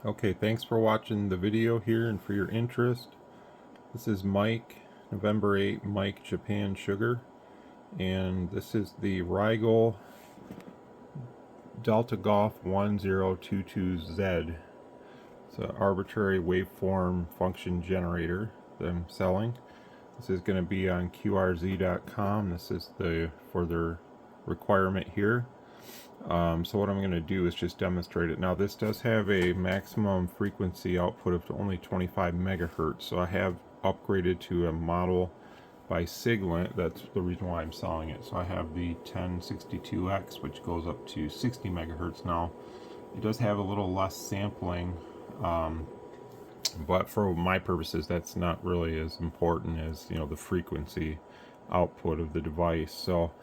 Okay, thanks for watching the video here and for your interest. This is Mike, November 8, Mike Japan Sugar, and this is the Rigol Delta Golf 1022Z. It's an arbitrary waveform function generator that I'm selling. This is going to be on QRZ.com. This is for their requirement here. So what I'm going to do is just demonstrate it. Now this does have a maximum frequency output of only 25 megahertz, so I have upgraded to a model by Siglent. That's the reason why I'm selling it. So I have the 1062X, which goes up to 60 megahertz now. It does have a little less sampling, but for my purposes that's not really as important as the frequency output of the device. So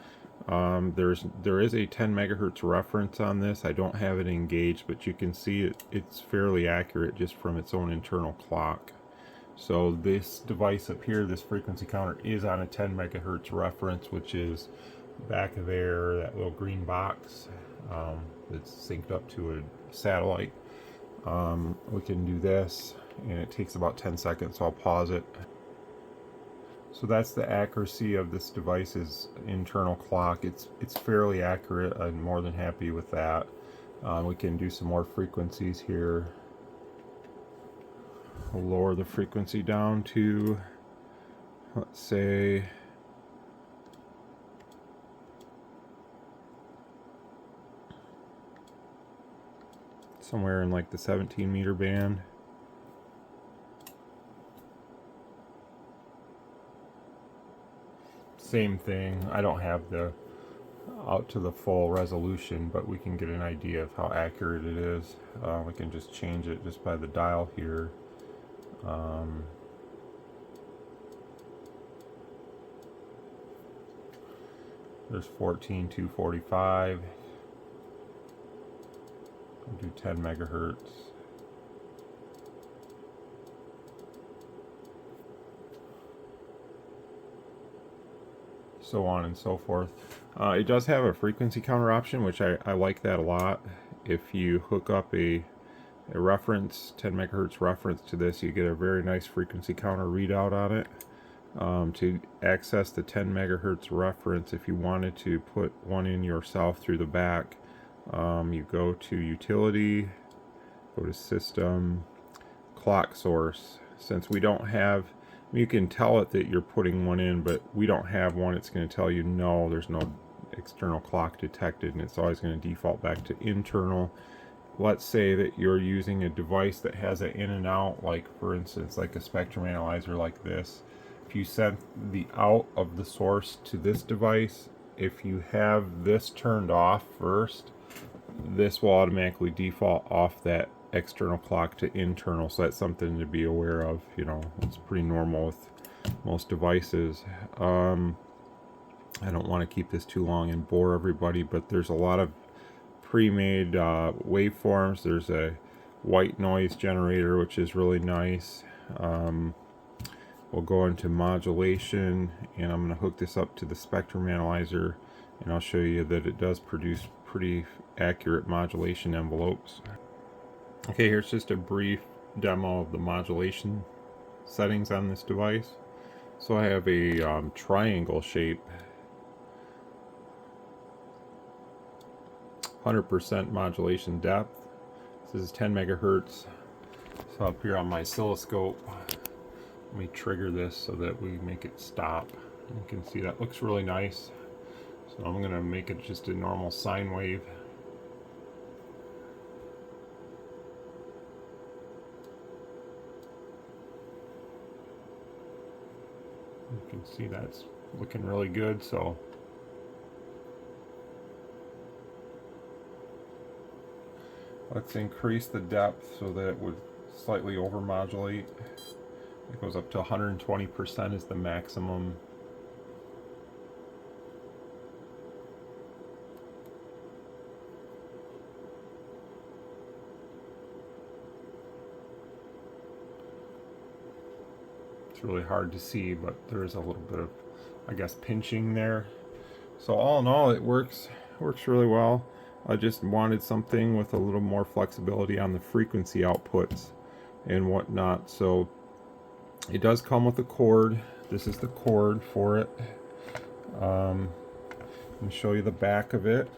there is a 10 megahertz reference on this. I don't have it engaged, but you can see it's fairly accurate just from its own internal clock. So this device up here, this frequency counter, is on a 10 megahertz reference, which is back of there, that little green box that's synced up to a satellite. We can do this, and it takes about 10 seconds, so I'll pause it. So that's the accuracy of this device's internal clock. It's fairly accurate. I'm more than happy with that. We can do some more frequencies here. We'll lower the frequency down to, let's say, somewhere in like the 17 meter band. Same thing. I don't have the out to the full resolution, but we can get an idea of how accurate it is. We can just change it just by the dial here. There's 14,245. We'll do 10 megahertz. So on and so forth. It does have a frequency counter option, which I like that a lot. If you hook up a reference, 10 megahertz reference to this, you get a very nice frequency counter readout on it. To access the 10 megahertz reference, if you wanted to put one in yourself through the back, you go to Utility, go to System, Clock Source. Since we don't have, you can tell it that you're putting one in, but we don't have one. It's going to tell you no, there's no external clock detected, and it's always going to default back to internal. Let's say that you're using a device that has an in and out, like for instance like a spectrum analyzer like this. If you send the out of the source to this device, if you have this turned off first, this will automatically default off that external clock to internal. So that's something to be aware of. It's pretty normal with most devices. I don't want to keep this too long and bore everybody, but there's a lot of pre-made waveforms. There's a white noise generator, which is really nice. We'll go into modulation, and I'm going to hook this up to the spectrum analyzer, and I'll show you that it does produce pretty accurate modulation envelopes. Okay, here's just a brief demo of the modulation settings on this device. So I have a triangle shape, 100% modulation depth. This is 10 megahertz. So up here on my oscilloscope, let me trigger this so that we make it stop. You can see that looks really nice. So I'm going to make it just a normal sine wave. You can see that's looking really good. So let's increase the depth so that it would slightly overmodulate. It goes up to 120% is the maximum. It's really hard to see, but there is a little bit of, I guess, pinching there. So all in all, it works really well. I just wanted something with a little more flexibility on the frequency outputs and whatnot. So it does come with a cord. This is the cord for it. Let me show you the back of it.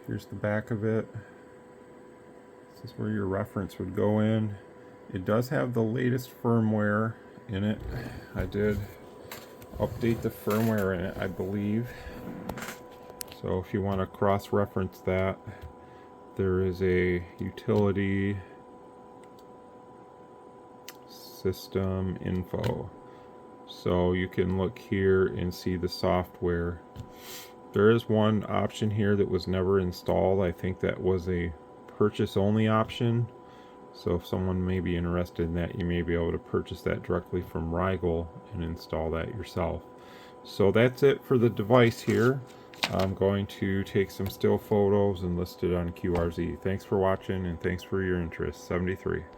Here's the back of it. This is where your reference would go in. It does have the latest firmware in it. I did update the firmware in it, I believe. So if you want to cross-reference that, there is a utility system info. So you can look here and see the software. There is one option here that was never installed. I think that was a purchase only option. So if someone may be interested in that, you may be able to purchase that directly from Rigol and install that yourself. So that's it for the device here. I'm going to take some still photos and list it on QRZ. Thanks for watching and thanks for your interest. 73.